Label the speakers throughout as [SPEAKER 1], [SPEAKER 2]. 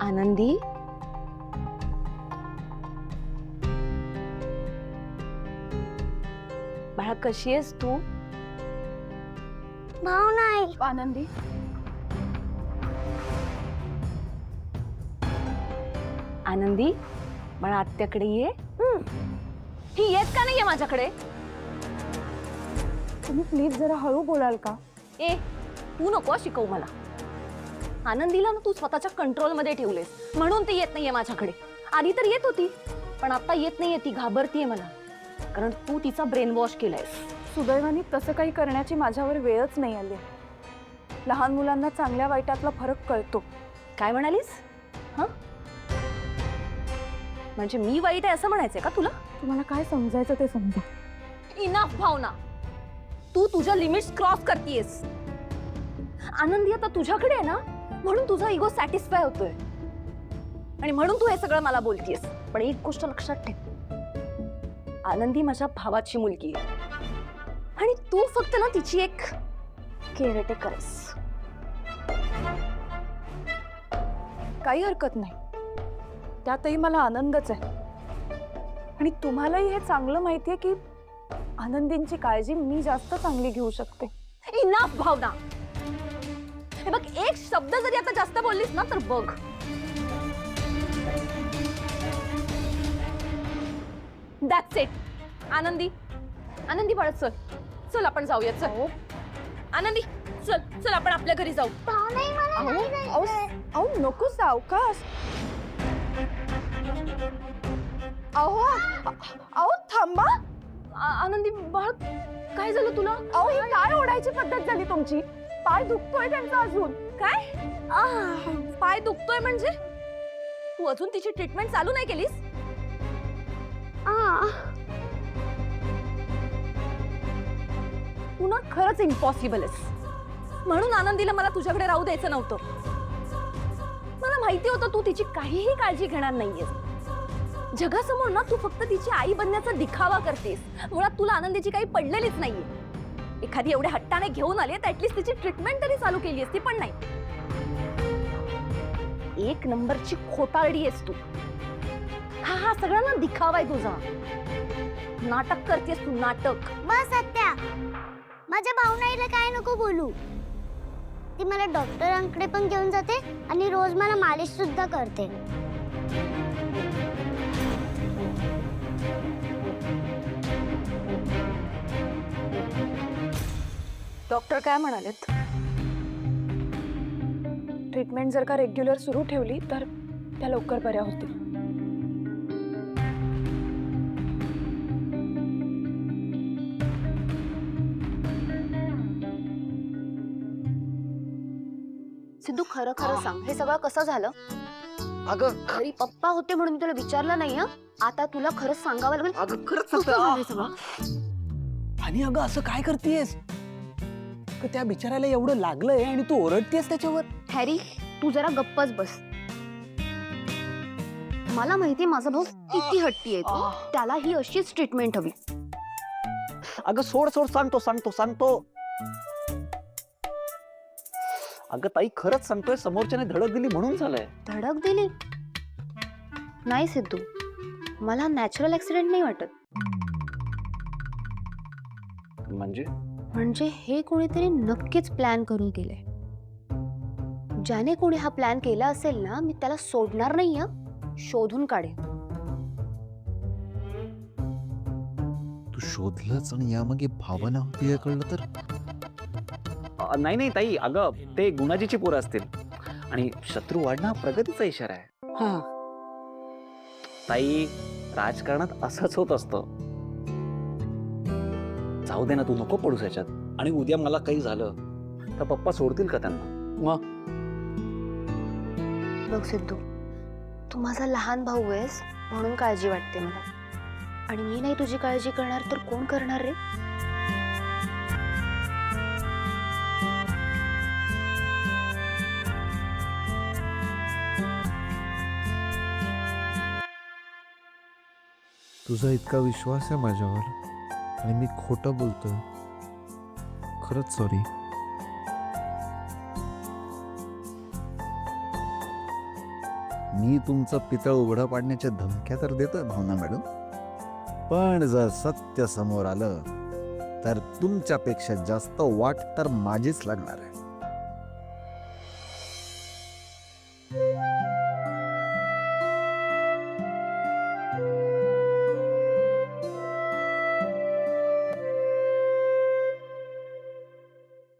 [SPEAKER 1] आनंदी, बाळा कशी आहेस तू?
[SPEAKER 2] भाऊ नाही.
[SPEAKER 1] आनंदी, आनंदी बाळा आत्याकडे ये. ही येत का नाहीये माझ्याकडे?
[SPEAKER 2] तुम्ही प्लीज जरा हळू बोलाल का?
[SPEAKER 1] ए, तू नको शिकवू मला. आनंदीला ना तू स्वतःच्या कंट्रोल मध्ये ठेवलेस म्हणून ती येत नाहीये माझ्याकडे. आधी तर येत होती पण आता येत नाहीये. ती घाबरतीये मला कारण तू तिचा ब्रेन वॉश केलायस.
[SPEAKER 2] सुदैवाने तसं काही करण्याची माझ्यावर वेळच नाही आली. लहान मुलांना चांगल्या वाईटातला फरक कळतो.
[SPEAKER 1] काय म्हणालीस? हा, म्हणजे मी वाईट आहे असं म्हणायचंय का तुला?
[SPEAKER 2] तुम्हाला काय समजायचं ते समजा.
[SPEAKER 1] इनफ भावना, तू तुझ्या लिमिट्स क्रॉस करतेयस. आनंदी आता तुझ्याकडे आहे ना म्हणून तुझा इगो सॅटिस्फाय होतोय आणि म्हणून तू हे सगळं मला बोलतेयस. पण एक गोष्ट लक्षात ठेव, आनंदी माझ्या भावाची मुलगी आहे आणि तू फक्त ना तिची एक केअरटेकर आहेस.
[SPEAKER 2] काही हरकत नाही, त्यातही मला आनंदच आहे. आणि तुम्हालाही हे चांगलं माहितीये की आनंदींची काळजी मी जास्त चांगली घेऊ शकते.
[SPEAKER 1] इनफ भावना, हे बघ एक शब्द जरी आता जास्त बोललीस ना तर बघ. That's it. आनंदी, आनंदी बाळ चल चल आपण जाऊया. चल आनंदी, चल चल आपण आपल्या घरी जाऊ.
[SPEAKER 2] अहो नको, सावकाश. अहो थांबा.
[SPEAKER 1] आनंदी बाळ, काय झालं तुला?
[SPEAKER 2] अहो ही काय ओढायची पद्धत झाली तुमची? पाय दुखतोय त्यांचा अजून.
[SPEAKER 1] काय पाय दुखतोय म्हणजे? तू अजून तिची ट्रीटमेंट चालू नाही केलीस? तू ना खरंच इम्पॉसिबल आहेस. म्हणून आनंदीला मला तुझ्याकडे राहू द्यायचं नव्हतं. मला माहिती होतं तू तिची काहीही काळजी घेणार नाहीयेस. जगासमोर ना तू फक्त तिची आई बनण्याचा दिखावा करतेस. मुळात तुला आनंदीची काही पडलेलीच नाहीये. एखादी एवढ्या हट्टाने घेऊन आली तर ऍटलीस्ट तिची ट्रीटमेंट तरी चालू केली असती, पण नाही. एक नंबरची खोटारडी आहेस तू. हा हा सगळा ना दिखावा आहे तुझा. नाटक करतेस तू, नाटक.
[SPEAKER 3] बस आत्या, माझ्या भावनाईला काय नको बोलू. ती मला डॉक्टरांकडे पण घेऊन जाते आणि रोज मला मालिश सुद्धा करते.
[SPEAKER 2] डॉक्टर काय म्हणालेत? ट्रीटमेंट जर का रेग्युलर सुरू ठेवली तर त्या लवकर बऱ्या होतील.
[SPEAKER 1] सिद्धू खरं खरं सांग, हे सगळं कसं झालं?
[SPEAKER 4] अगं
[SPEAKER 1] घरी पप्पा होते म्हणून मी तुला विचारलं नाही. आता तुला खरंच सांगावं लागेल.
[SPEAKER 4] अगं खरंच
[SPEAKER 1] कसं झालं हे
[SPEAKER 4] सांगतो.
[SPEAKER 1] सगळं?
[SPEAKER 4] आणि अगं असं काय करतेयस? त्या बिचारायला एवढं लागलंय आणि तू ओरडतेस त्याच्यावर.
[SPEAKER 1] हॅरी, तू जरा गप्पच बस. मला माहिती माझा भाऊ किती हट्टी आहे. त्याला ही अशीच ट्रीटमेंट हवी.
[SPEAKER 4] अगं सोड सोड, सांगतो सांगतो सांगतो. अगं ताई खरंच सांगतोय, समोरच्याने धडक दिली म्हणून झालंय.
[SPEAKER 1] धडक दिली नाही सिद्धू, मला नॅचरल ऍक्सिडेंट नाही वाटत. म्हणजे हे कोणीतरी नक्कीच प्लॅन करून केलंय. ज्याने कोणी हा प्लॅन केला असेल ना, मी त्याला सोडणार नाही. शोधून काढेन.
[SPEAKER 5] तू शोधलंच आणि यामागे भावना होती हे कळलं तर?
[SPEAKER 4] नाही नाही ताई, अगं ते गुणाजीची पोरं असतील आणि शत्रू वाढणं हा प्रगतीचा इशारा आहे. ताई, राजकारणात असंच होत असतं. जाऊ दे ना, तू नको पडूस याच्यात. आणि उद्या मला काही झालं तर पप्पा सोडतील का त्यांना? मग
[SPEAKER 1] बघ सिद्धू, तू माझा लहान भाऊ आहेस म्हणून काळजी वाटते मला. आणि मी नाही तुझी काळजी करणार तर कोण करणार रे?
[SPEAKER 5] तुझा इतका विश्वास आहे माझ्यावर आणि मी खोटं बोलतोय. खरंच सॉरी. मी तुमचं पितळ उघडं पाडण्याच्या धमक्या तर देतोय भावना मॅडम, पण जर सत्य समोर आलं तर तुमच्यापेक्षा जास्त वाट तर माझीच लागणार आहे.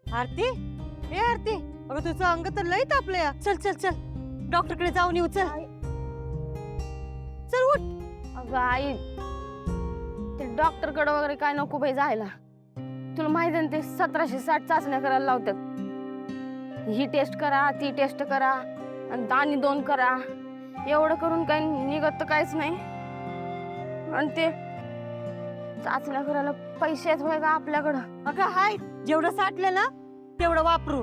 [SPEAKER 6] आरती, हे आरती, अगं तुझं अंग तर लई तापलंय. चल चल चल, डॉक्टरकडे जाऊन येऊ. चल चल, उठ.
[SPEAKER 2] अगं आई, ते डॉक्टरकडे वगैरे काय नको बाई जायला. तुला माहिती आहे ना, ते 1760 चाचण्या करायला लावतात. ही टेस्ट करा, ती टेस्ट करा, आणि दाणी 2 करा. एवढं करून काही निघत तर काहीच नाही. आणि ते चाचण्या करायला पैसे आहेत बघा आपल्याकडं.
[SPEAKER 6] अगं हाय, जेवढं साठलं ना तेवढं वापरू.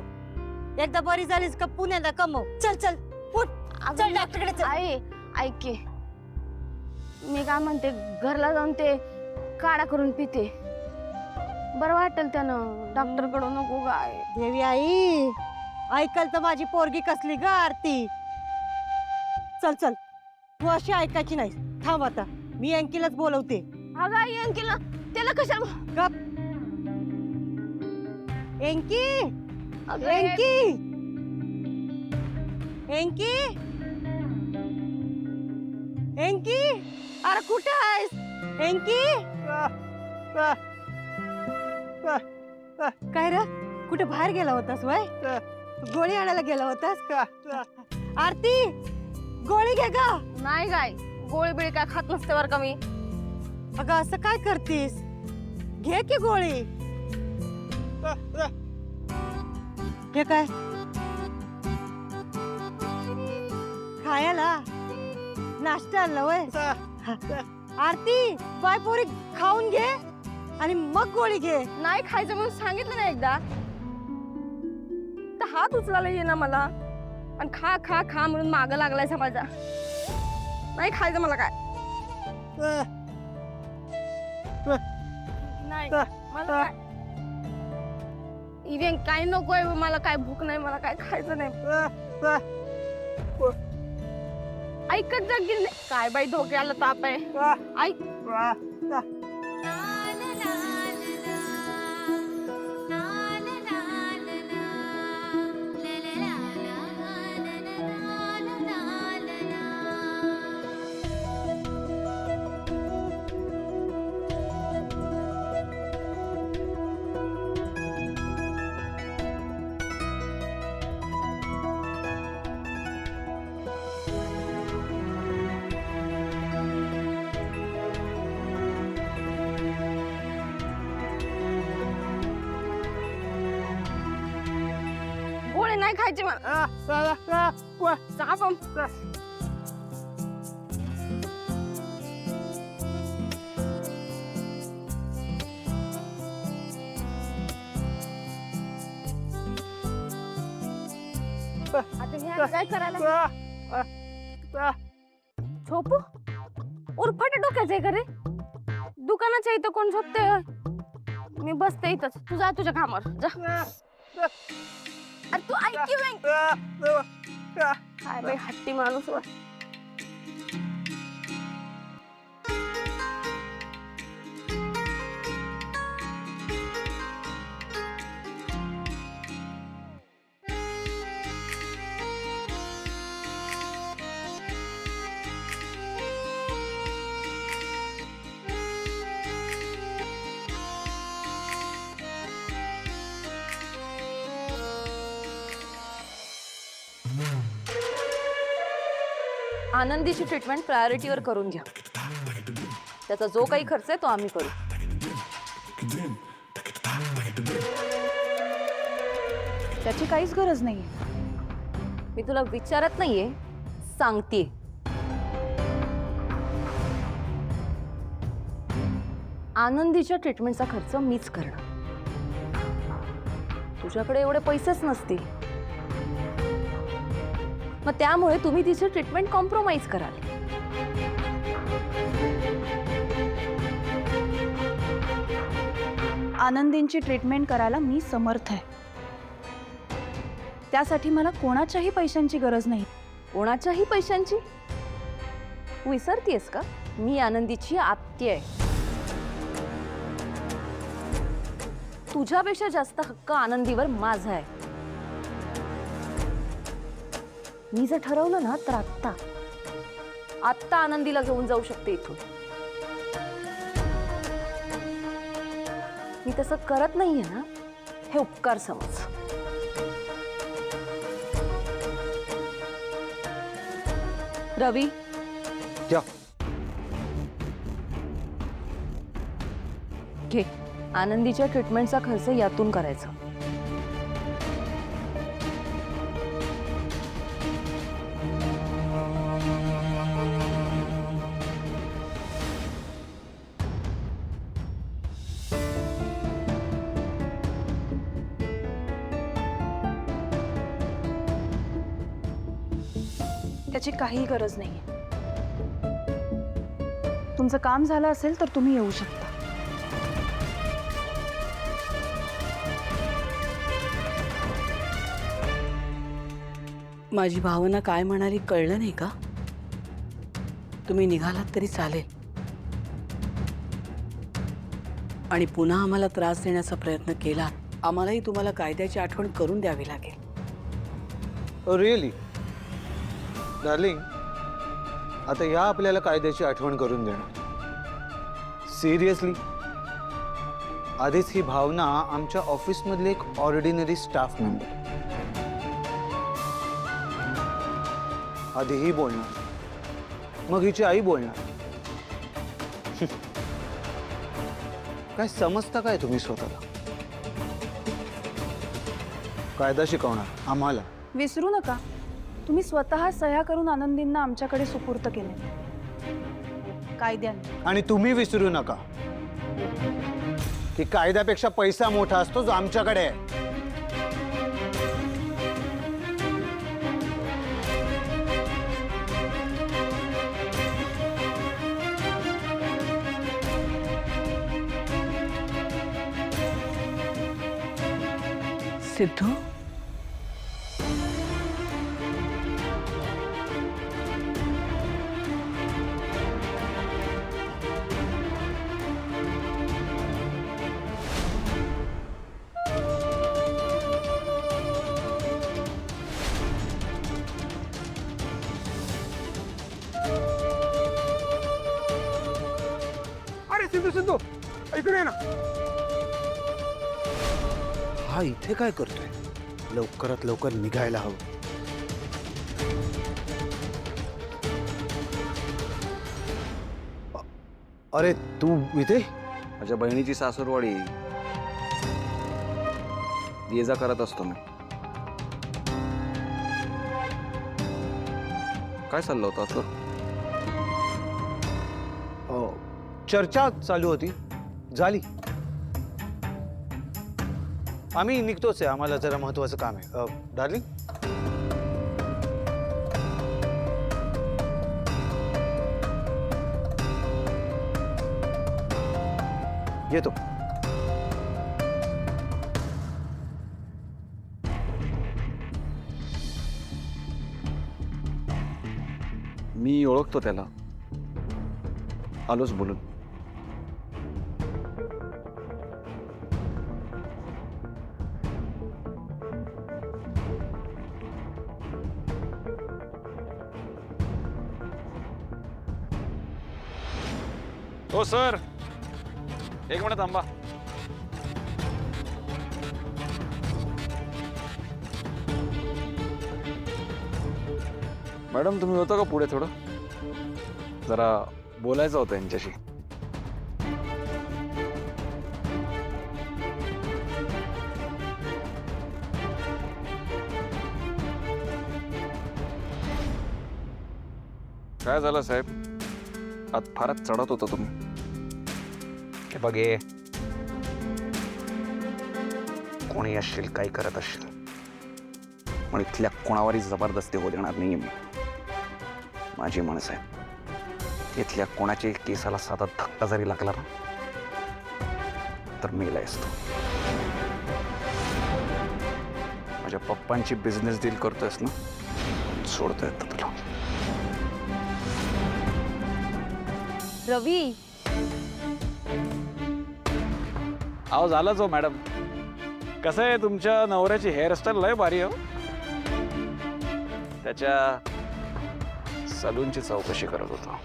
[SPEAKER 6] एकदा बरी झालीस का पुण्याला कमव. चल चल, उठ. चल डॉक्टरकडे चल.
[SPEAKER 2] आई ऐक की, मी काय म्हणते, घरला जाऊन ते काढा करून पिते, बरं वाटेल त्यानं. डॉक्टरकडून नको गाय.
[SPEAKER 6] देवी आई, ऐकल तर माझी पोरगी कसली ग आरती. चल चल, तू अशी ऐकायची नाही. थांब आता, मी अंकीलाच बोलवते.
[SPEAKER 2] अगं आई, अंकीला त्याला कशाला?
[SPEAKER 6] गप. एंकी,
[SPEAKER 2] अगं,
[SPEAKER 6] एंकी, एंकी, एंकी, अरे कुठे आहेस एंकी? काय रे, कुठे बाहेर गेला होतास वय? गोळी आणायला गेला होतास का? आरती, गोळी घे गा.
[SPEAKER 2] नाही गाय, गोळी बिळी काय खात नसते बरं का मी.
[SPEAKER 6] अगं असं काय करतीस? घे की गोळी. हे काय खायला नाश्ता आणला वय? आरती, बाय पोरी, खाऊन घे आणि मग गोळी घे.
[SPEAKER 2] नाही खायचं म्हणून सांगितलं ना एकदा, तर हात उचलायला ये ना मला, आणि खा खा खा म्हणून मागं लागलाय माझा. नाही खायचं मला काय. नाही मला काय इव्हन काय नकोय, मला काय भूक नाही, मला काय खायचं नाही. ऐकत जा की नाही. काय बाई, धोक्याला ताप आहे. ऐक. गोळे नाही खायचे मला. साप. आता हे काय करायला? झोपू? उरफाट डोक्याचं आहे का रे? दुकानाच्या इथं कोण झोपते? मी बसते इथंच. तू जा तुझ्या कामावर जा. अरे तू ऐक की बाई. काय बाई हट्टी माणूस.
[SPEAKER 1] आनंदीची ट्रीटमेंट प्रायोरिटीवर करून घ्या. त्याचा जो काही खर्च आहे तो आम्ही करू.
[SPEAKER 2] त्याची काहीच गरज नाहीये.
[SPEAKER 1] मी तुला विचारत नाहीये, सांगतेय. आनंदीच्या ट्रीटमेंटचा खर्च मीच करणार. तुझ्याकडे एवढे पैसेच नसतील, मग त्यामुळे तुम्ही तिची ट्रीटमेंट कॉम्प्रोमाइज कराल.
[SPEAKER 2] आनंदींची ट्रीटमेंट करायला मी समर्थ आहे. त्यासाठी मला कोणाच्याही पैशांची गरज नाही.
[SPEAKER 1] कोणाच्याही पैशांची? विसरतीयस का मी आनंदीची आत्या आहे. तुझ्यापेक्षा जास्त हक्क आनंदीवर माझा आहे. मी जर ठरवलं ना तर आत्ता आनंदीला घेऊन जाऊ शकते इथून. मी तसं करत नाहीये ना, हे उपकार समज. रवी,
[SPEAKER 4] क्या?
[SPEAKER 1] घे, आनंदीच्या ट्रीटमेंटचा खर्च यातून करायचा.
[SPEAKER 7] त्याची काही गरज नाही. तुमचं काम झालं असेल तर तुम्ही येऊ शकता.
[SPEAKER 8] माझी भावना काय म्हणाली कळलं नाही का? तुम्ही निघालात तरी चालेल, आणि पुन्हा आम्हाला त्रास देण्याचा प्रयत्न केला, आम्हालाही तुम्हाला कायद्याची आठवण करून द्यावी लागेल.
[SPEAKER 9] रिअली डार्लिंग, आता या आपल्याला कायद्याची आठवण करून देणार? सिरियसली? आधीच ही भावना आमच्या ऑफिसमधली एक ऑर्डिनरी स्टाफ मेंबर. आधी ही बोलणार, मग हिची आई बोलणार. काय समजता काय तुम्ही स्वतःला? कायदा शिकवणार आम्हाला?
[SPEAKER 7] विसरू नका, तुम्ही स्वतः सह्या करून आनंदींना आमच्याकडे सुपूर्त केले कायद्याने.
[SPEAKER 9] आणि तुम्ही विसरू नका की कायद्यापेक्षा पैसा मोठा असतो जो आमच्याकडे आहे.
[SPEAKER 8] सिद्धू,
[SPEAKER 9] अरे सिद्धू, सिद्धू इकडे ये ना. हा इथे काय करतोय? लवकरात लवकर निघायला हवं. अरे तू इथे?
[SPEAKER 4] माझ्या बहिणीची सासूरवाडी, ये जा करत असतो मी. काय चाललं होतं असं?
[SPEAKER 9] चर्चा चालू होती, झाली. आम्ही निघतोच आहे, आम्हाला जरा महत्वाचं काम आहे. डार्लिंग, येतो.
[SPEAKER 4] मी ओळखतो त्याला, आलोच बोलून. हो सर, एक मिनिट थांबा. मॅडम तुम्ही होता का पुढे? थोडं जरा बोलायचं होतं यांच्याशी. काय झालं साहेब? आज फारच चढत होता तुम्ही.
[SPEAKER 9] हे बघे, कोणी असशील, काही करत असशील,
[SPEAKER 4] पण इथल्या कोणावरही जबरदस्ती होऊ देणार नाही मी. माझी माणसं आहे. इथल्या कोणाच्या केसाला साधा धक्का जरी लागला ना तर मेला असतो. माझ्या पप्पांची बिझनेस डील करतोयस ना, सोडतोय आता तुला.
[SPEAKER 2] रवी,
[SPEAKER 4] अहो झालंच हो मॅडम. कसं आहे, तुमच्या नवऱ्याची हेअरस्टाईल लय भारी आहे हो. त्याच्या सलूनची चौकशी करत होतो.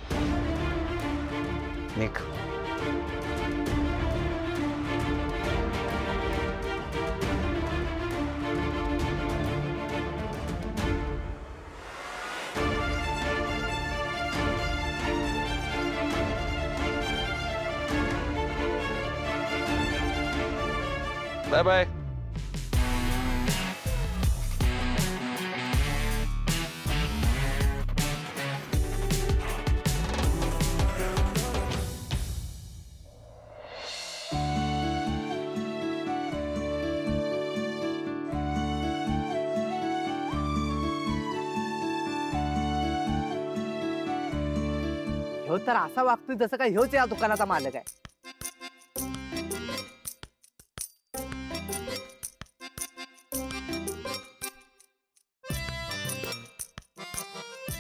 [SPEAKER 4] निक बाय बाय.
[SPEAKER 10] ह्यो तर असा वागतोय जसं काय ह्योच या दुकानाचा मालक आहे.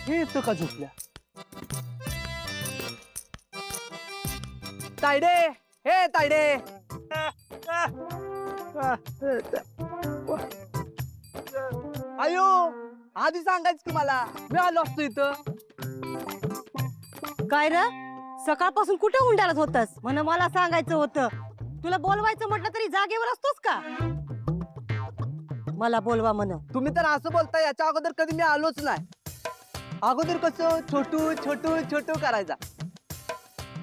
[SPEAKER 10] हे येतो का झोपल्या? तायडे, हे तायडे. अयो, आधी सांगायच की मला, मी आलो असतो इथं.
[SPEAKER 6] काय र सकाळपासून कुठे उंडाळत होतास? म्हण मला सांगायचं होतं. तुला बोलवायचं म्हटलं तरी जागेवर असतोस का? मला बोलवा म्हण.
[SPEAKER 10] तुम्ही तर असं बोलताय, याच्या अगोदर कधी मी आलोच नाही. अगोदर कसं छोटू छोटू छोटू करायचा,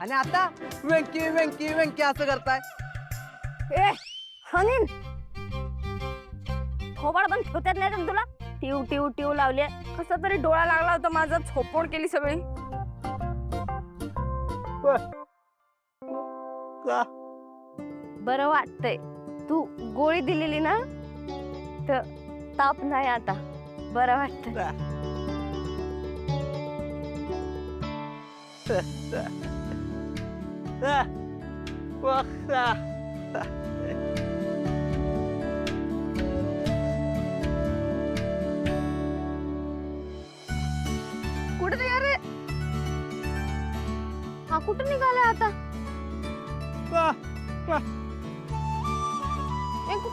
[SPEAKER 10] आणि आता वेंकी वेंकी वेंकी असं करताय.
[SPEAKER 2] ए हनीन, थोबाड पण ठेवतात नाही का तुला? टिव टिव टिव लावले, कसा तरी डोळा लागला होता माझा, झोपड केली सगळी. बरं वाटतंय, तू गोळी दिलेली ना, तर ताप नाही आता, बरं वाटतंय. कुठे नाही अरे, हा कुठे निघाला आता?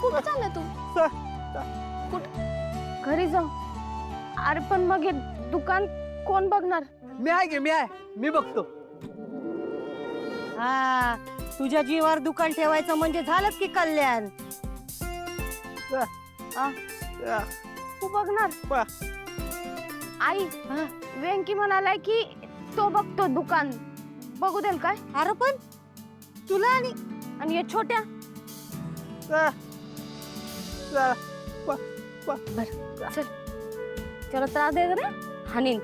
[SPEAKER 2] कुठे चालला तू? घरी जाऊ. अरे पण मग हे दुकान कोण बघणार?
[SPEAKER 10] मी आहे गे, मी आहे, मी बघतो.
[SPEAKER 6] हा, तुझ्या जीवावर दुकान ठेवायचं म्हणजे झालंच की कल्याण.
[SPEAKER 2] तू बघणार? आई, वेंकी म्हणालाय की तो बघतो दुकान, बघू देल काय?
[SPEAKER 6] अरे पण तुला
[SPEAKER 2] आणि हे छोट्या बर चल, त्याला त्रास दे रे हानी.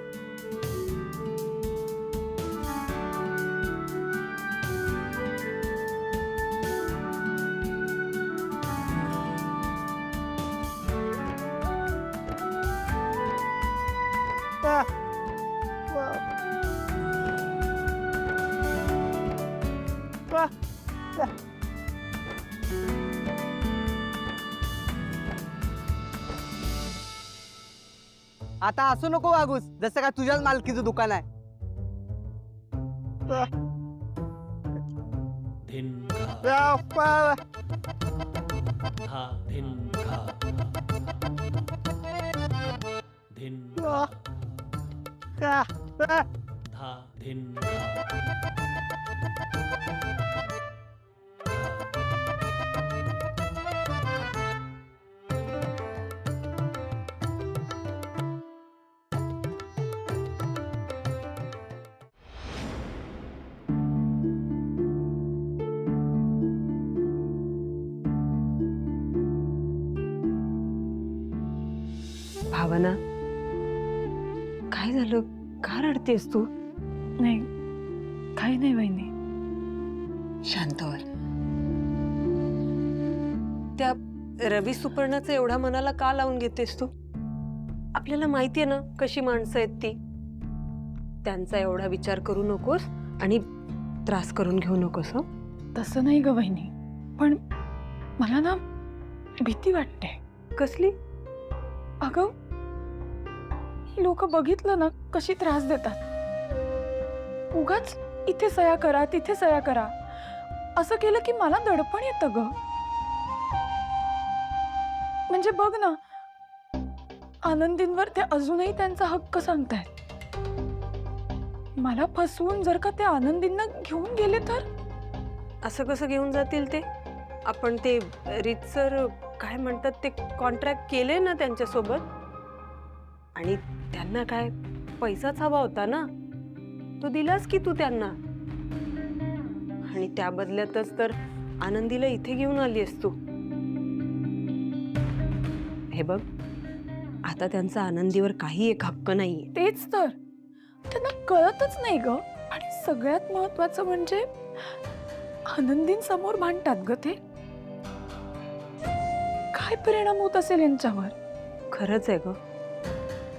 [SPEAKER 10] आता असू नको वागूस, जसं काय तुझ्याच मालकीचं दुकान आहे.
[SPEAKER 11] भावना, काय झालं? का रडतेस तू?
[SPEAKER 7] नाही, काही नाही वहिनी.
[SPEAKER 11] शांत व्हा. त्या रवी सुपर्णाचं एवढा मनाला का लावून घेतेस तू? आपल्याला माहितीये ना कशी माणसं आहेत ती. त्यांचा एवढा विचार करू नकोस आणि त्रास करून घेऊ नकोस.
[SPEAKER 7] तसं नाही ग वहिनी, पण मला ना भीती वाटते.
[SPEAKER 11] कसली?
[SPEAKER 7] अगं, लोक बघितलं ना कशी त्रास देतात. उगाच इथे सया करा तिथे सया करा असं केलं की मला दडपण येतं ग. म्हणजे बघ ना, आनंदींवर ते अजूनही त्यांचा हक्क सांगतायत. मला फसवून जर का ते आनंदींना घेऊन गेले तर?
[SPEAKER 11] असं कसं घेऊन जातील ते? आपण ते रीतसर काय म्हणतात ते कॉन्ट्रॅक्ट केले ना त्यांच्यासोबत, आणि त्यांना काय पैसाच हवा होता ना, तो दिलास की तू त्यांना. आणि त्या बदल्यातच तर आनंदीला इथे घेऊन आली आहेस तू. हे बघ, आता त्यांचा आनंदीवर काही एक हक्क नाहीये.
[SPEAKER 7] तेच तर त्यांना कळतच नाही ग. आणि सगळ्यात महत्वाचं म्हणजे आनंदींसमोर भांडतात ग ते. काय परिणाम होत असेल यांच्यावर?
[SPEAKER 11] खरंच आहे ग,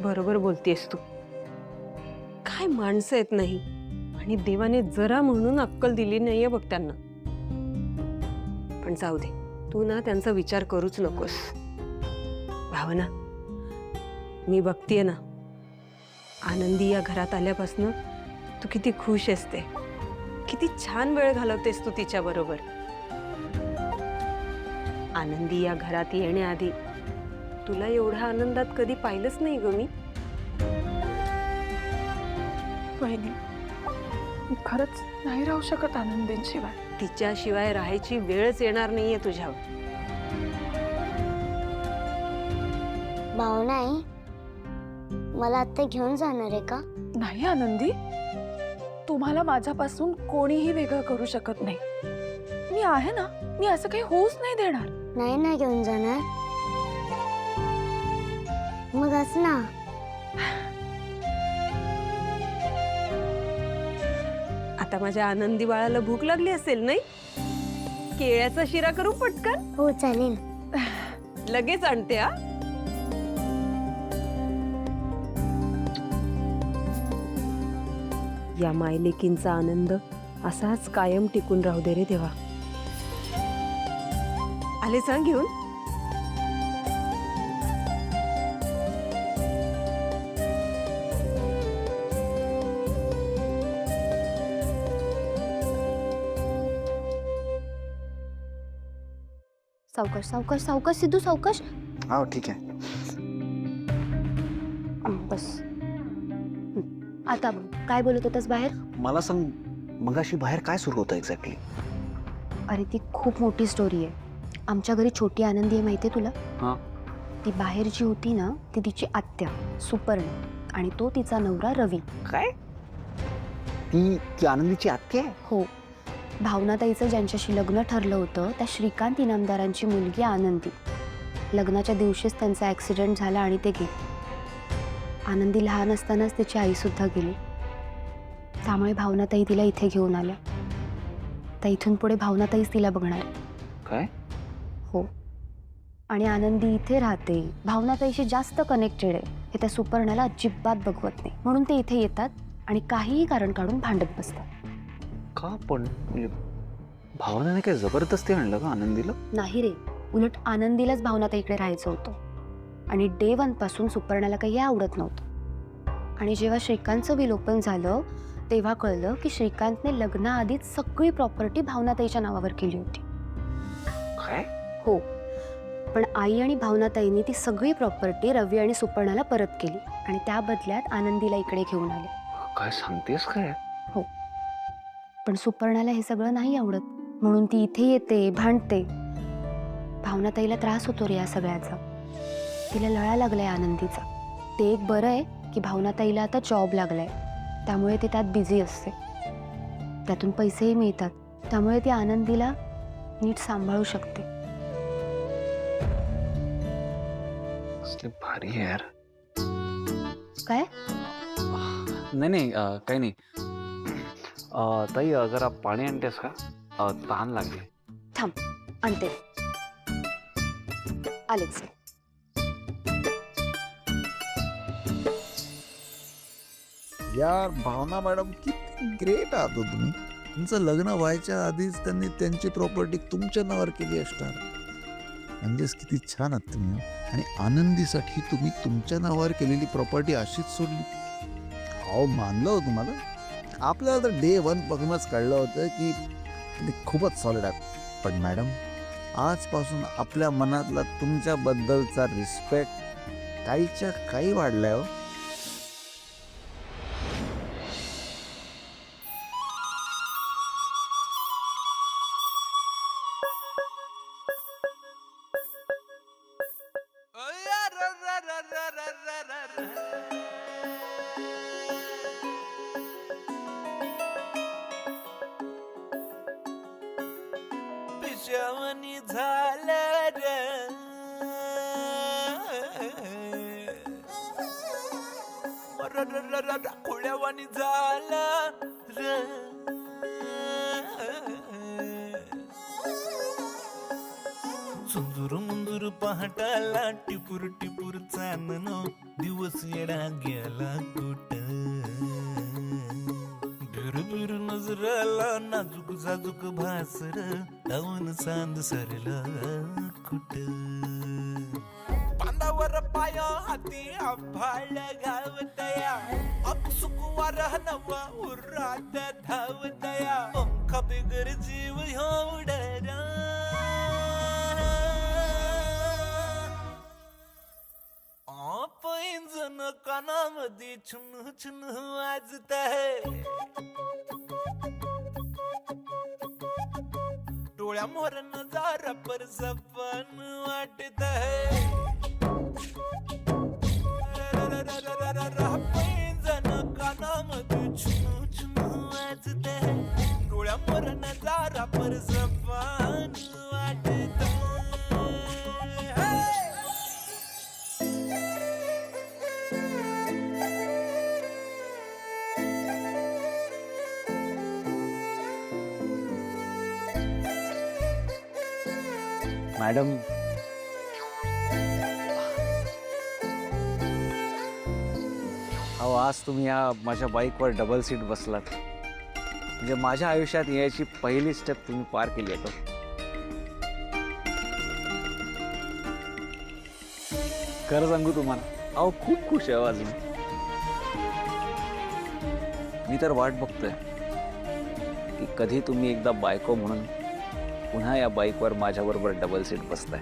[SPEAKER 11] बरोबर बोलतेस तू. काय माणसं आहेत नाही, आणि देवाने जरा म्हणून अक्कल दिली नाहीये बघ त्यांना. पण जाऊ दे, तू ना त्यांचा विचार करूच नकोस. भावना, मी बघतीये ना, आनंदी या घरात आल्यापासून तू किती खुश आहेस ते. किती छान वेळ घालवतेस तू तिच्या बरोबर. आनंदी या घरात येण्याआधी तुला एवढ्या आनंदात कधी पाहिलंच नाही ग मी.
[SPEAKER 7] वहिनी, मी खरंच नाही राहू शकत आनंदींशिवाय.
[SPEAKER 11] तिच्याशिवाय राहायची वेळच येणार नाहीये तुझ्यावर.
[SPEAKER 3] भावना आई, मला आता घेऊन जाणार आहे का?
[SPEAKER 7] नाही आनंदी, तुम्हाला माझ्यापासून कोणीही वेगळं करू शकत नाही. मी आहे ना, मी असं काही होऊच नाही देणार.
[SPEAKER 3] नाही ना घेऊन जाणार? मग असं ना.
[SPEAKER 11] आता माझ्या आनंदी बाळाला भूक लागली असेल नाही? केळ्याचा शिरा करू पटकन?
[SPEAKER 3] हो चालेल.
[SPEAKER 11] लगेच आणते हा. या मायलेकींचा आनंद असाच कायम टिकून राहू दे रे देवा. आले सांग घेऊन.
[SPEAKER 2] सावकाश सावकाश सावकाश सिद्धू, सावकाश.
[SPEAKER 4] हो ठीक आहे.
[SPEAKER 2] बस. आता बघ, काय बोलत होतास बाहेर?
[SPEAKER 4] मला सांग, मगाशी बाहेर काय सुरू होतं एक्झॅक्टली?
[SPEAKER 2] अरे ती खूप मोठी स्टोरी आहे. आमच्या घरी छोटी आनंदी आहे, माहिती आहे तुला?
[SPEAKER 4] हां.
[SPEAKER 2] ती बाहेर जी होती ना, ती तिची आत्या सुपर्ण, आणि तो तिचा नवरा रवी.
[SPEAKER 4] काय? ती आनंदीची आत्या आहे?
[SPEAKER 2] हो. भावनाताईचं ज्यांच्याशी लग्न ठरलं होतं त्या श्रीकांत इनामदारांची मुलगी आनंदी. लग्नाच्या दिवशीच त्यांचा ॲक्सिडेंट झाला आणि ते गेले. आनंदी लहान असतानाच तिची आईसुद्धा गेली. त्यामुळे भावनाताई तिला इथे घेऊन आल्या. तर इथून पुढे भावनाताईच तिला बघणार.
[SPEAKER 4] काय?
[SPEAKER 2] हो. आणि आनंदी इथे राहते, भावनाताईशी जास्त कनेक्टेड आहे, हे त्या सुपर्णाला अजिबात बघवत नाही. म्हणून ते इथे येतात आणि काहीही कारण काढून भांडत बसतात.
[SPEAKER 4] का पण? म्हणजे भावनाने काय जबरदस्ती आणलं का आनंदीला?
[SPEAKER 2] नाही रे, उलट आनंदीलाच भावनाताईकडे राहायचं होतं. आणि डे 1 पासून सुपर्णाला काही आवडत नव्हतं. आणि जेव्हा श्रीकांतचं विलोपन झालं तेव्हा कळलं की श्रीकांतने लग्नाआधीच सगळी प्रॉपर्टी भावनाताईच्या नावावर केली होती.
[SPEAKER 4] काय?
[SPEAKER 2] हो. पण आई आणि भावनाताईंनी ती सगळी प्रॉपर्टी रवी आणि सुपर्णाला परत केली आणि त्या बदल्यात आनंदीला इकडे घेऊन आले.
[SPEAKER 4] काय सांगतेस काय?
[SPEAKER 2] हो. पण सुपर्णाला हे सगळं नाही आवडत, म्हणून ती इथे येते, भांडते. भावनाताईला त्रास होतो रे या सगळ्याचा. तिला लळा लागलाय आनंदीचा. ते एक बरं आहे की भावनाताईला आता जॉब लागलाय, त्यामुळे ती त्यात बिझी असते. त्यातून पैसेही मिळतात, त्यामुळे ती आनंदीला नीट सांभाळू शकते.
[SPEAKER 4] भारी आहे यार.
[SPEAKER 2] काय?
[SPEAKER 4] नाही काही नाही. ताई जरा पाणी आणतेस का? तहान लागली.
[SPEAKER 2] थांब, आणते. आलेच.
[SPEAKER 5] यार भावना मॅडम, किती ग्रेट आहात हो तुम्ही. तुमचं लग्न व्हायच्या आधीच त्यांनी त्यांची प्रॉपर्टी तुमच्या नावावर केली असणार. म्हणजेच किती छान आहात तुम्ही हो. आणि आनंदीसाठी तुम्ही तुमच्या नावावर केलेली प्रॉपर्टी अशीच सोडली. अहो मानलं हो तुम्हाला. आपल्याला तर डे 1 पासूनच कळलं होतं की तुम्ही खूपच सॉलिड आहात. पण मॅडम, आजपासून आपल्या मनातला तुमच्याबद्दलचा रिस्पेक्ट काहीच्या काही वाढलाय हो.
[SPEAKER 12] पिशवणी झालं रे खुळ्यावानी झालं रे सुंदूर मुंदूर पहाटाला टिपूर टिपूर चांदनो दिवस येडा गेला कुठ बिर नजराला नाजूक जाजूक भासर धावून सांद सरला कुठ बांधावर पाय हाती आभाळ गावतया अपसुकुवार नवा उरात धावतया पंखा बिगर जीव उडरा पैंजण कानामध्ये छुन छुन वाजत आहे डोळ्यामोर नजारा पर सपन वाटत है पैंजण कानामध्ये छुन छुन वाजत है डोळ्यामोर नजारा पर सपन वाटत है.
[SPEAKER 4] मॅडम, अहो आज तुम्ही या माझ्या बाईकवर डबल सीट बसलात म्हणजे माझ्या आयुष्यात यायची पहिली स्टेप तुम्ही पार केली आहे. खरं सांगू तुम्हाला, अहो खूप खुश आहे आज मी तर वाट बघतोय की कधी तुम्ही एकदा बायको म्हणून पुन्हा या बाईकवर माझ्याबरोबर डबल सीट बसताय.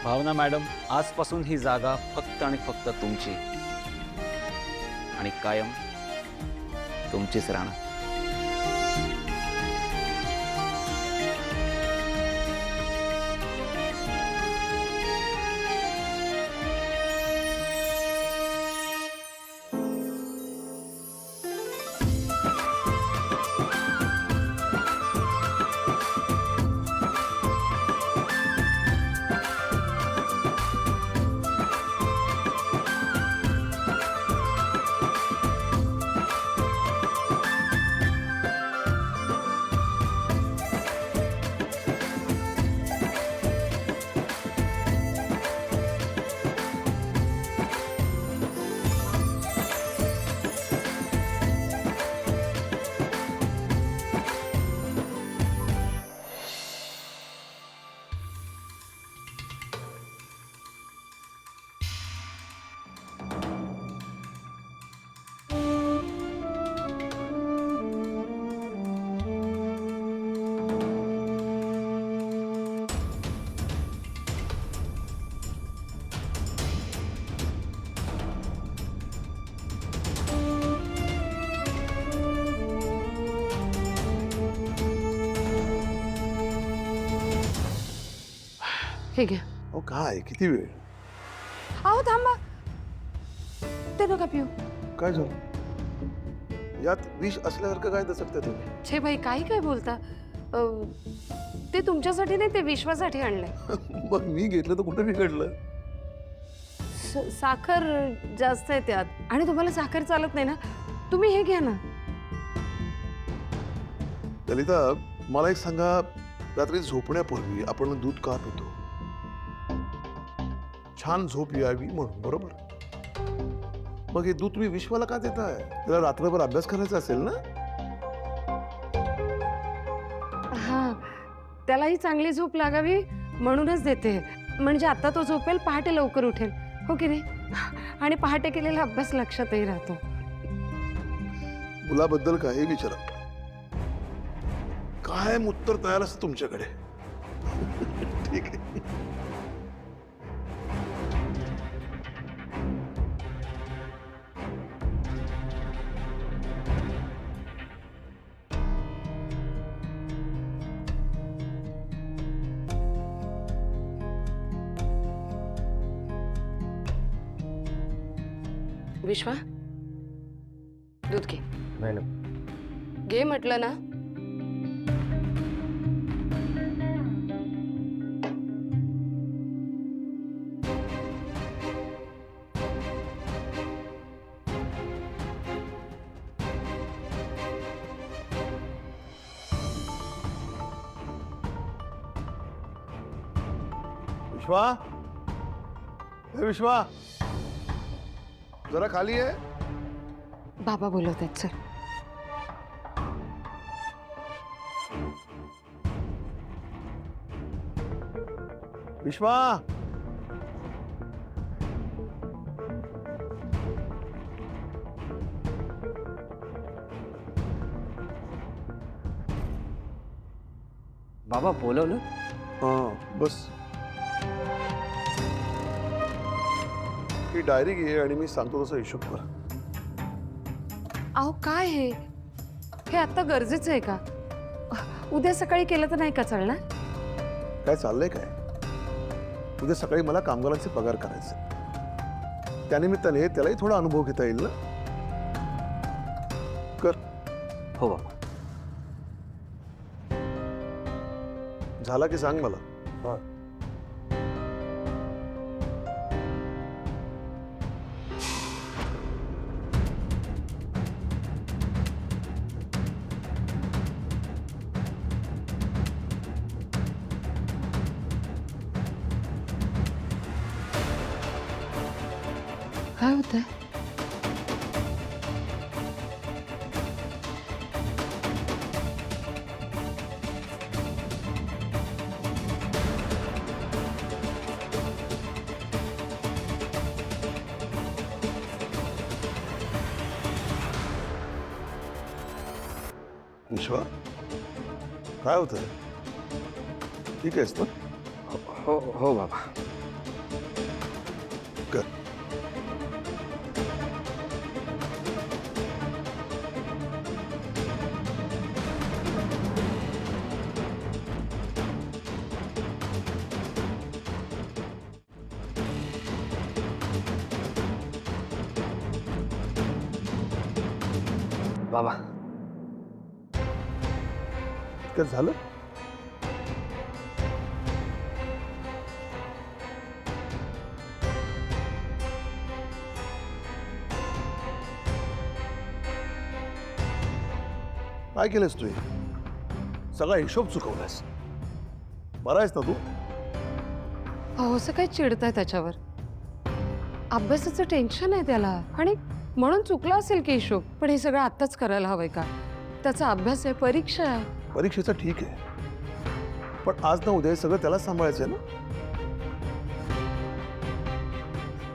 [SPEAKER 4] भावना मॅडम, आजपासून ही जागा फक्त आणि फक्त तुमची आणि कायम तुमचीच राहणार.
[SPEAKER 2] ठीक आहे.
[SPEAKER 13] अहो काय किती वेळ?
[SPEAKER 2] अहो थांबा, ते नका पिऊ.
[SPEAKER 13] काय झालं? यात विष असल्यासारखं काय दचकता तुम्ही?
[SPEAKER 2] छे बाई, काही काय बोलता? ते तुमच्यासाठी नाही, ते विश्वासाठी आणलंय.
[SPEAKER 13] मग मी घेतलं तर कुठं बिघडलं?
[SPEAKER 2] साखर जास्त आहे त्यात आणि तुम्हाला साखर चालत नाही ना, तुम्ही हे घ्या ना.
[SPEAKER 13] ललिता, मला एक सांगा, रात्री झोपण्यापूर्वी आपण दूध का पितो? छान झोप यावी म्हणून, बरोबर? मग हे दूध तुम्ही विश्वाला का देताय? त्याला रात्रभर अभ्यास करायचा असेल ना?
[SPEAKER 2] हा, त्यालाही चांगली झोप लागावी म्हणूनच देते, म्हणजे आता तो झोपेल, पहाटे लवकर उठेल, हो की नाही? आणि पहाटे केलेला अभ्यास लक्षातही राहतो.
[SPEAKER 13] मुलाबद्दल काही विचारा, कायम उत्तर तयार असतं तुमच्याकडे. ठीक आहे.
[SPEAKER 2] विश्वा, दूध घे.
[SPEAKER 9] नाही
[SPEAKER 2] घे म्हटलं ना.
[SPEAKER 13] विश्वा, हे विश्वा, जरा खाली आहे.
[SPEAKER 2] बाबा बोलत आहेत, सर.
[SPEAKER 13] विश्वा,
[SPEAKER 10] बाबा बोलवलं?
[SPEAKER 13] हां बस. ही डायरी घे आणि मी सांगतो तसा हिशोब कर.
[SPEAKER 2] अहो काय हे आता गरजेचं आहे का? उद्या सकाळी केलं तर नाही का चालणार?
[SPEAKER 13] काय चाललंय काय? उद्या सकाळी मला कामगारांचे पगार करायचे, त्यानिमित्ताने त्यालाही थोडा अनुभव घेता येईल ना. कर.
[SPEAKER 10] हो बाबा.
[SPEAKER 13] झाला की सांग मला.
[SPEAKER 2] काय होतंय?
[SPEAKER 13] विश्वा, काय होतंय? ठीक आहेस ना?
[SPEAKER 10] हो हो बाबा.
[SPEAKER 13] कर.
[SPEAKER 10] बाबा,
[SPEAKER 13] काय झालं? काय केलंस तू? सगळा हिशोब चुकवलास. बरा आहेस ना तू?
[SPEAKER 2] अहो असं काय चिडताय त्याच्यावर? अभ्यासाचं टेन्शन आहे त्याला आणि म्हणून चुकला असेल की हिशोब. पण हे सगळं आत्ताच करायला हवंय का? त्याचा अभ्यास आहे, परीक्षा आहे.
[SPEAKER 13] परीक्षेचं ठीक आहे, पण आज ना उद्या हे सगळं त्याला सांभाळायचं आहे ना.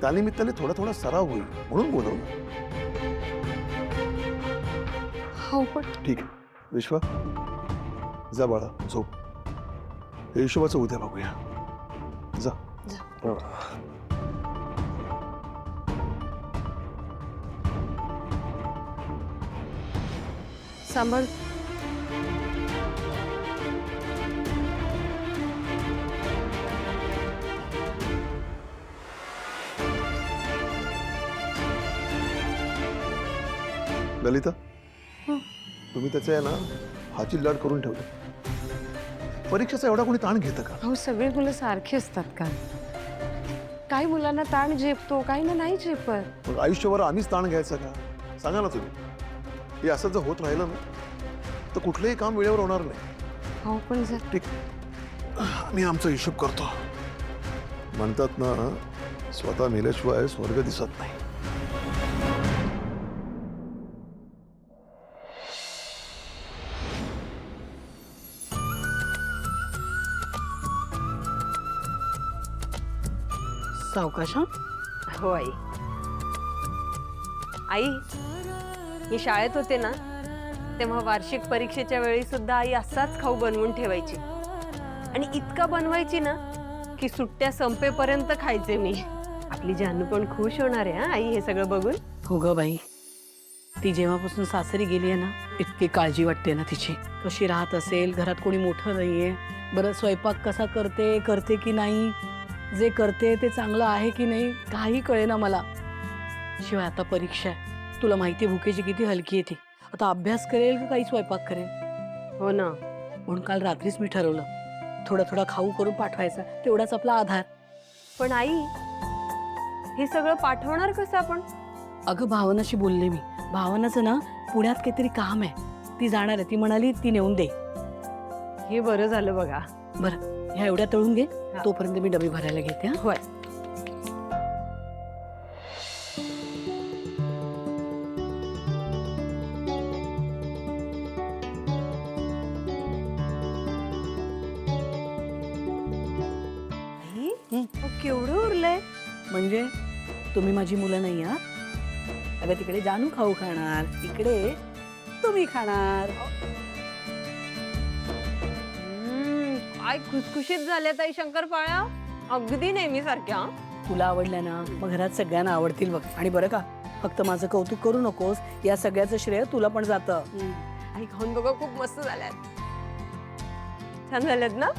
[SPEAKER 13] त्यानिमित्ताने थोडा थोडा सराव होईल म्हणून बोलवलं.
[SPEAKER 2] हो पण
[SPEAKER 13] ठीक आहे विश्वा, जा बाळा, झोप. हे हिशोबाचं उद्या बघूया. जा.
[SPEAKER 2] सांभाळ.
[SPEAKER 13] ललिता, तुम्ही त्याचे आहे ना हाची लाड करून ठेवले. परीक्षेचा एवढा कोणी ताण घेतं का?
[SPEAKER 2] अहो सगळी मुलं सारखी असतात का? काही मुलांना ताण झेपतो, काही ना नाही झेपत.
[SPEAKER 13] मग आयुष्यभर आम्हीच ताण घ्यायचा का? सांगा ना तुम्ही. हे असं जर होत राहिलं ना तर कुठलंही काम वेळेवर होणार नाही.
[SPEAKER 2] हो पण जर
[SPEAKER 13] ठीक, मी आमचा हिशोब करतो. म्हणतात ना, स्वतः मेल्याशिवाय स्वर्ग दिसत नाही.
[SPEAKER 8] सावकाश हं?
[SPEAKER 11] हो आई. आई, मी शाळेत होते ना तेव्हा वार्षिक परीक्षेच्या वेळी सुद्धा आई असाच खाऊ बनवून ठेवायची आणि इतका बनवायची ना की सुट्ट्या संपेपर्यंत खायचे मी. आपली जानू पण खुश होणार आहे हा आई हे सगळं बघून.
[SPEAKER 8] हो ग बाई, ती जेव्हापासून सासरी गेली आहे ना इतकी काळजी वाटते ना तिची. कशी राहत असेल, घरात कोणी मोठं नाहीये, बरं स्वयंपाक कसा करते की नाही, जे करते ते चांगलं आहे की नाही काही कळेना मला. शिवाय आता परीक्षा आहे, तुला माहिती आहे भुकेची किती हलकी आहे ती. आता अभ्यास करेल की काही स्वयंपाक करेल.
[SPEAKER 11] हो ना.
[SPEAKER 8] म्हणून काल रात्रीच मी ठरवलं थोडा थोडा खाऊ करून पाठवायचा, तेवढाच आपला आधार.
[SPEAKER 11] पण आई, हे सगळं पाठवणार कसं आपण?
[SPEAKER 8] अगं भावनाशी बोलले मी. भावनाचं ना पुण्यात काहीतरी काम आहे, ती जाणार आहे. ती म्हणाली ती नेऊन दे.
[SPEAKER 11] हे बरं झालं बघा.
[SPEAKER 8] बरं ह्या एवढ्या तळून घे, तोपर्यंत मी डबे भरायला घेते. हा
[SPEAKER 11] होय. केवढं उरलंय.
[SPEAKER 8] म्हणजे तुम्ही माझी मुलं नाही आहात. अगं तिकडे जानू खाऊ खाणार, इकडे तुम्ही खाणार.
[SPEAKER 11] काय खुसखुशीत झाल्या ताई शंकरपाळ्या, अगदी नेहमी सारख्या.
[SPEAKER 8] तुला आवडल्या ना मग घरात सगळ्यांना आवडतील बघ. आणि बरं का, फक्त माझं कौतुक करू नकोस, या सगळ्याचं श्रेय तुला पण जातं.
[SPEAKER 11] आणि खाऊन बघा, खूप मस्त झाल्यात. छान झाल्यात ना.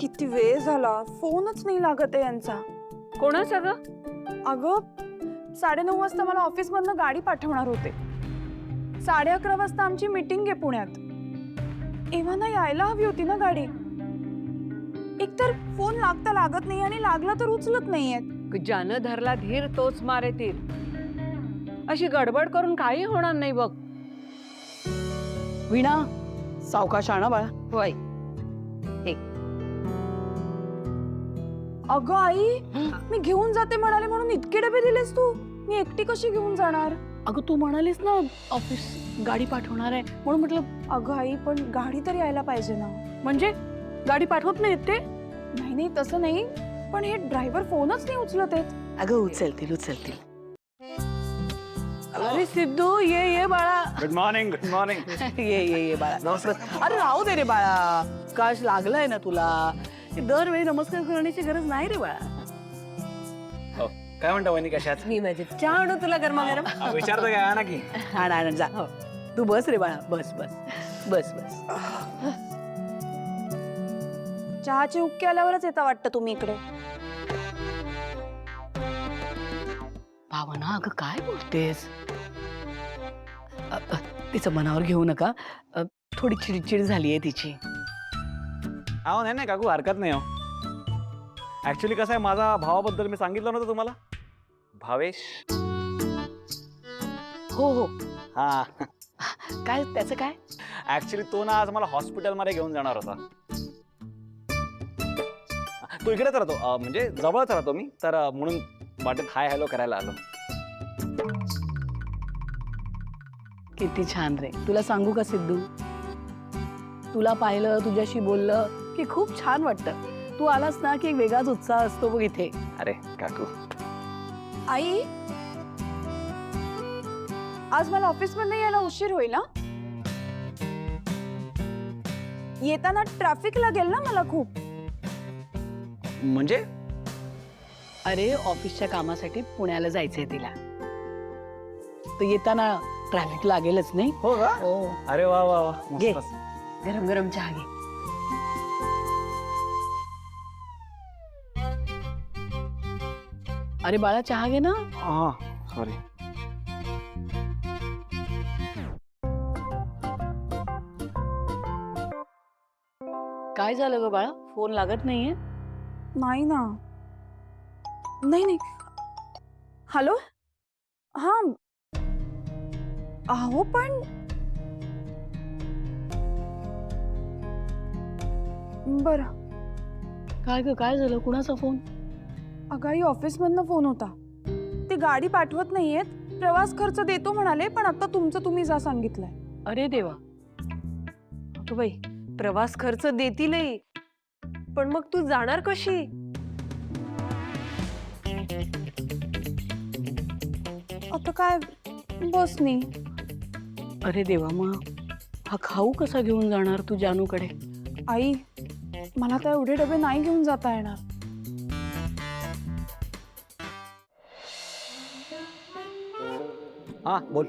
[SPEAKER 7] किती वेळ झाला, फोनच नाही लागत आहे यांचा.
[SPEAKER 11] कोणाचा ग?
[SPEAKER 7] अगं 9:30 वाजता मला ऑफिस मधनं गाडी पाठवणार होते. 11:30 वाजता आमची मीटिंग आहे पुण्यात. एव्हाना यायला हवी होती ना गाडी. एकतर फोन लागत नाही आणि लागला तर उचलत नाहीयेत.
[SPEAKER 11] ज्यानं धरला धीर तोच मारे तीर. अशी गडबड करून काही होणार नाही बघ.
[SPEAKER 8] वीणा, सावकाश आणा बाळा.
[SPEAKER 11] होय.
[SPEAKER 7] अगं आई, मी घेऊन जाते म्हणाले म्हणून इतके डबे दिलेस तू. मी एकटी कशी घेऊन जाणार?
[SPEAKER 8] अगं तू म्हणालीस ना ऑफिस गाडी पाठवणार आहे म्हणून म्हटलं.
[SPEAKER 7] अगं आई, पण गाडी तर यायला पाहिजे ना.
[SPEAKER 8] म्हणजे गाडी पाठवत नाहीत ते?
[SPEAKER 7] नाही तसं नाही, पण हे ड्रायव्हर फोनच नाही उचलत आहेत.
[SPEAKER 8] अगं उचलतील. अरे सिद्धू, ये बाळा.
[SPEAKER 4] Good morning. Good morning.
[SPEAKER 8] ये बाळा. अरे राहू दे रे बाळा, काश लागलाय ना तुला. दरवेळी नमस्कार करण्याची गरज नाही रे बाळा.
[SPEAKER 4] काय म्हणता वहिनी, कशात?
[SPEAKER 11] मी मजेत. चहा आणू तुला गरमागरम?
[SPEAKER 4] विचारतो काय ना की.
[SPEAKER 8] आण जा. तू बस रे बाळा, बस.
[SPEAKER 7] चहाचे हुक्के आल्यावरच येता वाटतं तुम्ही इकडे.
[SPEAKER 8] भावना, अगं काय बोलतेस? तिचं मनावर घेऊ नका. थोडी चिडचिड झालीये तिची.
[SPEAKER 4] अहो नाही काकू, हरकत नाही. हो ऍक्च्युली कसं आहे, माझा भावाबद्दल मी सांगितलं नव्हतं तुम्हाला, भावेश.
[SPEAKER 8] हो.
[SPEAKER 4] हा,
[SPEAKER 8] काय त्याचं काय?
[SPEAKER 4] ऍक्च्युली तो ना आज मला हॉस्पिटलमध्ये घेऊन जाणार होता. तो इकडेच राहतो, म्हणजे जवळच राहतो मी, तर म्हणून वाटेत हाय हॅलो करायला आलो.
[SPEAKER 8] किती छान रे. तुला सांगू का सिद्धू, तुला पाहिलं, तुझ्याशी बोललं की खूप छान वाटतं. तू आलास ना की एक वेगळाच उत्साह असतो बघ इथे.
[SPEAKER 4] अरे काकू.
[SPEAKER 7] आई, आज मला ऑफिस मध्ये यायला उशीर होईल ना. येताना ट्रॅफिक लागेल ना मला खूप.
[SPEAKER 4] म्हणजे?
[SPEAKER 8] अरे ऑफिसच्या कामासाठी पुण्याला जायचंय तिला, तर येताना ट्रॅफिक लागेलच नाही.
[SPEAKER 4] हो का?
[SPEAKER 8] हो.
[SPEAKER 4] अरे वा वा वा,
[SPEAKER 8] घे.
[SPEAKER 4] मस्तच.
[SPEAKER 8] गरम चहा घे. अरे बाळा, चहा घे ना.
[SPEAKER 4] हा, सॉरी.
[SPEAKER 8] काय झालं ग बाळा, फोन लागत नाहीये?
[SPEAKER 7] नाही ना. नाही. हॅलो. हा. अहो पण बरं.
[SPEAKER 8] काय झालं? कुणाचा फोन?
[SPEAKER 7] अगं आई, ऑफिस मधनं फोन होता. ते गाडी पाठवत नाहीयेत प्रवास खर्च देतो म्हणाले, पण आता तुमचं तुम्ही जा सांगितलंय.
[SPEAKER 8] अरे देवा.
[SPEAKER 11] अगं बाई, प्रवास खर्च देतीलही, पण मग तू जाणार कशी?
[SPEAKER 7] आता काय बसनी.
[SPEAKER 8] अरे देवा, मग हा खाऊ कसा घेऊन जाणार तू जानूकडे?
[SPEAKER 7] आई, मला तर एवढे डबे नाही घेऊन जाता येणार.
[SPEAKER 4] हा बोल.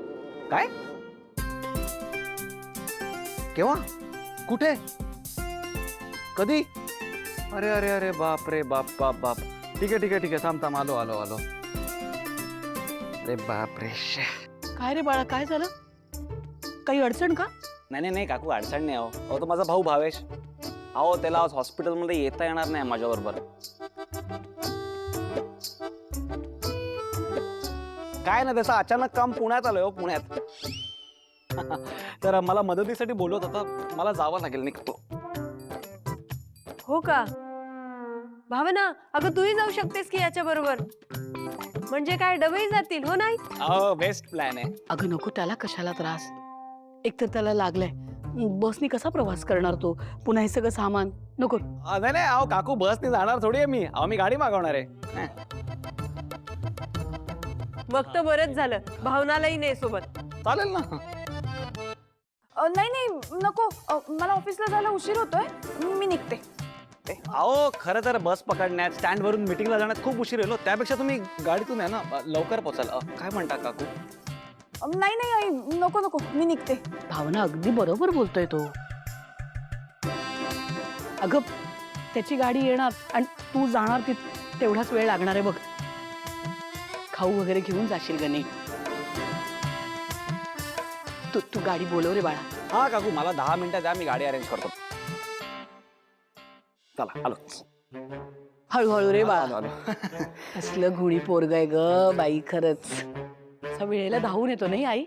[SPEAKER 4] काय? केव्हा? कुठे? कधी? अरे अरे अरे बाप रे बाप बाप बाप. ठीक आहे ठीक आहे ठीक आहे, थांब थांब, आलो आलो आलो. अरे बाप रे.
[SPEAKER 8] काय रे बाळा, काय झालं? काही अडचण का?
[SPEAKER 4] नाही नाही नाही काकू, अडचण नाही. अहो तो माझा भाऊ भावेश. अहो त्याला आज हॉस्पिटलमध्ये येता येणार नाही माझ्याबरोबर. काय ना, त्याचं अचानक काम पुण्यात आलंय हो, पुण्यात. तर मला मदतीसाठी बोलवत होता, मला जावं लागेल, निघतो.
[SPEAKER 11] हो का भावना, अगं तूही जाऊ शकतेस की याच्या बरोबर. म्हणजे काय, डबेही जातील हो नाही?
[SPEAKER 4] अहो बेस्ट प्लॅन आहे.
[SPEAKER 8] अगं नको, त्याला कशाला त्रास? एकतर त्याला लागलाय, बसनी कसा प्रवास करणार तो? पुन्हा हे सगळं सामान नको.
[SPEAKER 4] नाही नाही, अहो काकू बसने जाणार थोडी आहे मी. अहो मी गाडी मागवणार आहे.
[SPEAKER 11] मग तर बरंच झालं, भावनालाही नाही सोबत.
[SPEAKER 4] चालेल ना.
[SPEAKER 7] नाही नाही नको, मला ऑफिसला जायला उशीर होतोय, मी निघते.
[SPEAKER 4] अहो खरं तर बस पकडण्यात, स्टँड वरून मीटिंगला जाण्यात खूप उशीर येलो. त्यापेक्षा तुम्ही गाडीतून आहे ना, लवकर पोचाल. काय म्हणता काकू?
[SPEAKER 7] नाही नाही आई, नको नको, मी निघते.
[SPEAKER 8] भावना अगदी बरोबर बोलतोय तो. अगं त्याची गाडी येणार आणि तू जाणार, ती तेवढाच वेळ लागणार आहे बघ. खाऊ वगैरे घेऊन जाशील गणे. तू गाडी बोलव रे बाळा.
[SPEAKER 4] हा काकू, मला 10 मिनिटं द्या, मी गाडी अरेंज करतो. चला आलो.
[SPEAKER 8] हळूहळू रे बाळा.
[SPEAKER 4] आलो आलो.
[SPEAKER 8] असलं गुणी पोरग आहे ग बाई, खरंच. असा वेळेला धावून येतो नाही आई?